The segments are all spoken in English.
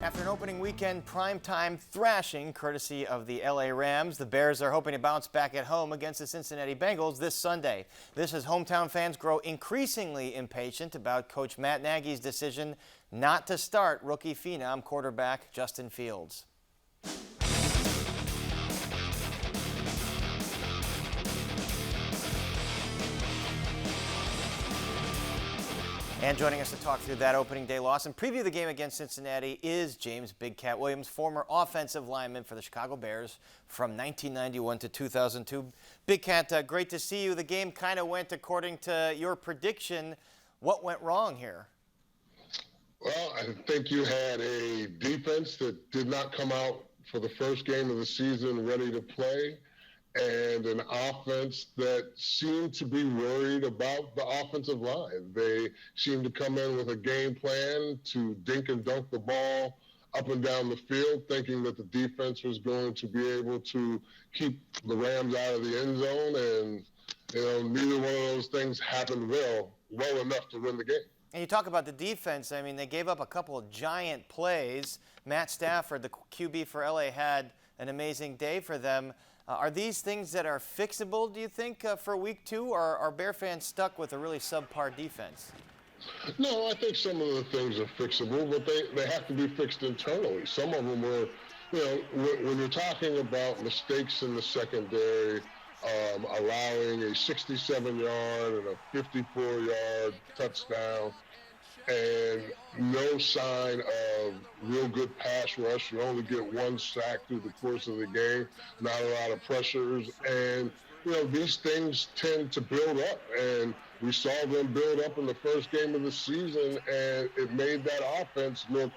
After an opening weekend primetime thrashing courtesy of the LA Rams, the Bears are hoping to bounce back at home against the Cincinnati Bengals this Sunday. This as hometown fans grow increasingly impatient about Coach Matt Nagy's decision not to start rookie phenom quarterback Justin Fields. And joining us to talk through that opening day loss and preview the game against Cincinnati is James Big Cat Williams, former offensive lineman for the Chicago Bears from 1991 to 2002. Big Cat, great to see you. The game kind of went according to your prediction. What went wrong here? Well, I think you had a defense that did not come out for the first game of the season ready to play, and an offense that seemed to be worried about the offensive line. They seemed to come in with a game plan to dink and dunk the ball up and down the field, thinking that the defense was going to be able to keep the Rams out of the end zone, and neither one of those things happened well enough to win the game. And you talk about the defense. I mean, they gave up a couple of giant plays. Matt Stafford, the QB for LA, had an amazing day for them. Are these things that are fixable, do you think, for week 2, or are Bear fans stuck with a really subpar defense? No, I think some of the things are fixable, but they have to be fixed internally. Some of them were, when you're talking about mistakes in the secondary, allowing a 67-yard and a 54-yard touchdown, and no sign of real good pass rush. You only get one sack through the course of the game, not a lot of pressures. And, these things tend to build up. And we saw them build up in the first game of the season, and it made that offense look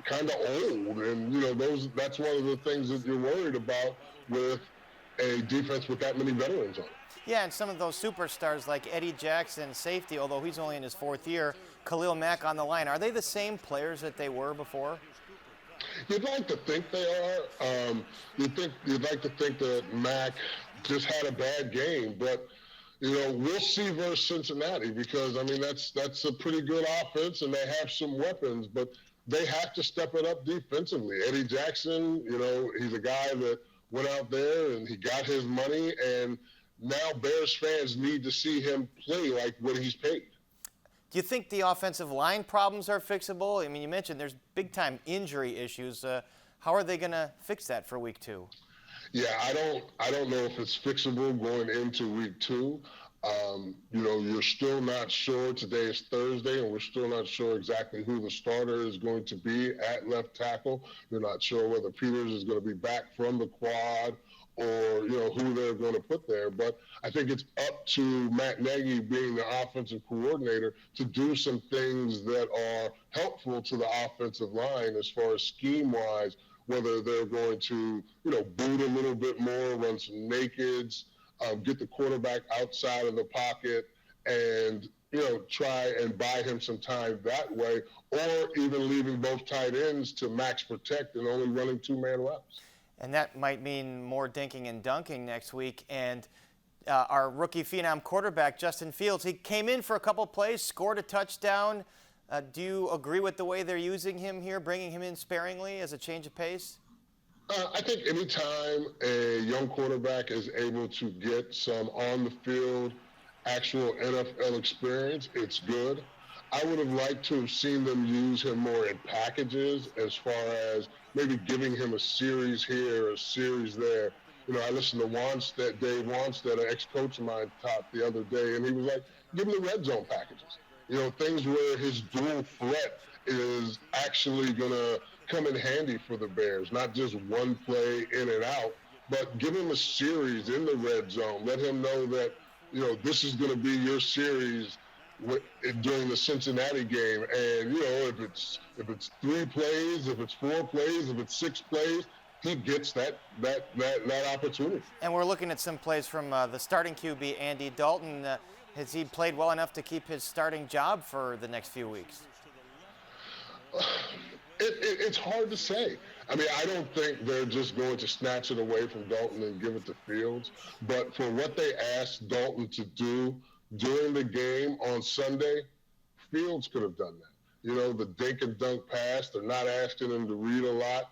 kind of old. And, that's one of the things that you're worried about with a defense with that many veterans on it. Yeah, and some of those superstars like Eddie Jackson, safety, although he's only in his 4th year, Khalil Mack on the line. Are they the same players that they were before? You'd like to think they are. You'd like to think that Mack just had a bad game, but we'll see versus Cincinnati because that's a pretty good offense and they have some weapons, but they have to step it up defensively. Eddie Jackson, he's a guy that went out there and he got his money, and now Bears fans need to see him play like what he's paid. Do you think the offensive line problems are fixable? I mean, you mentioned there's big-time injury issues. How are they going to fix that for week 2? Yeah, I don't know if it's fixable going into week 2. You're still not sure. Today is Thursday, and we're still not sure exactly who the starter is going to be at left tackle. You're not sure whether Peters is going to be back from the quad or, who they're going to put there. But I think it's up to Matt Nagy, being the offensive coordinator, to do some things that are helpful to the offensive line as far as scheme-wise, whether they're going to, boot a little bit more, run some nakeds, get the quarterback outside of the pocket and, try and buy him some time that way, or even leaving both tight ends to max protect and only running 2-man reps. And that might mean more dinking and dunking next week. And our rookie phenom quarterback, Justin Fields, he came in for a couple plays, scored a touchdown. Do you agree with the way they're using him here, bringing him in sparingly as a change of pace? I think anytime a young quarterback is able to get some on-the-field, actual NFL experience, it's good. I would have liked to have seen them use him more in packages as far as maybe giving him a series here, a series there. I listened to Dave Wanstead, an ex-coach of mine, talk the other day, and he was like, give him the red zone packages. Things where his dual threat is actually going to come in handy for the Bears, not just one play in and out, but give him a series in the red zone. Let him know that, this is going to be your series during the Cincinnati game. And, if it's 3 plays, if it's 4 plays, if it's 6 plays, he gets that opportunity. And we're looking at some plays from the starting QB, Andy Dalton. Has he played well enough to keep his starting job for the next few weeks? It's hard to say. I don't think they're just going to snatch it away from Dalton and give it to Fields. But for what they asked Dalton to do during the game on Sunday, Fields could have done that. the dink and dunk pass. They're not asking him to read a lot.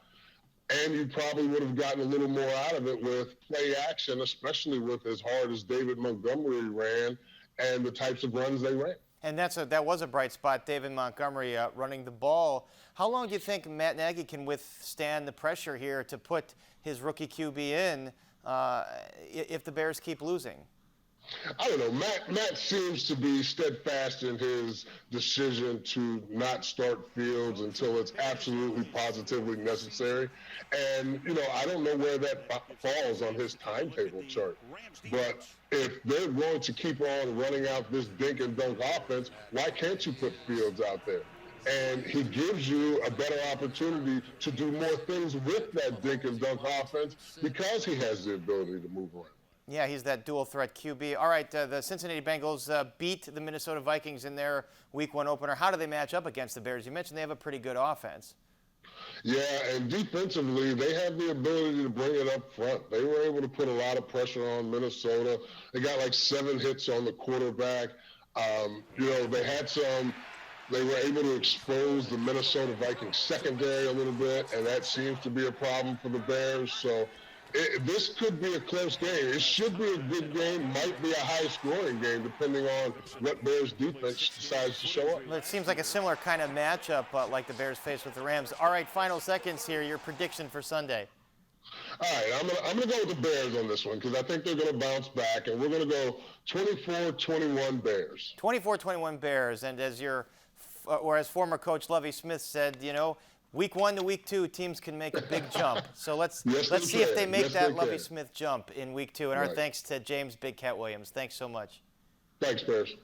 And you probably would have gotten a little more out of it with play action, especially with as hard as David Montgomery ran and the types of runs they ran. And that was a bright spot, David Montgomery running the ball. How long do you think Matt Nagy can withstand the pressure here to put his rookie QB in if the Bears keep losing? I don't know. Matt seems to be steadfast in his decision to not start Fields until it's absolutely positively necessary. And, I don't know where that falls on his timetable chart. But if they're going to keep on running out this dink and dunk offense, why can't you put Fields out there? And he gives you a better opportunity to do more things with that dink and dunk offense because he has the ability to move around. Yeah, he's that dual threat QB. All right, the Cincinnati Bengals beat the Minnesota Vikings in their Week 1 opener. How do they match up against the Bears? You mentioned they have a pretty good offense. Yeah, and defensively, they have the ability to bring it up front. They were able to put a lot of pressure on Minnesota. They got like 7 hits on the quarterback. They were able to expose the Minnesota Vikings secondary a little bit, and that seems to be a problem for the Bears. So this could be a close game. It should be a good game, might be a high-scoring game, depending on what Bears defense decides to show up. It seems like a similar kind of matchup like the Bears faced with the Rams. All right, final seconds here. Your prediction for Sunday. All right, I'm gonna go with the Bears on this one because I think they're going to bounce back, and we're going to go 24-21 Bears. 24-21 Bears, and as former coach Lovie Smith said, Week 1 to Week 2, teams can make a big jump. So let's see if they make that Lovie Smith jump in Week 2. And our thanks to James Big Cat Williams. Thanks so much. Thanks, Bears.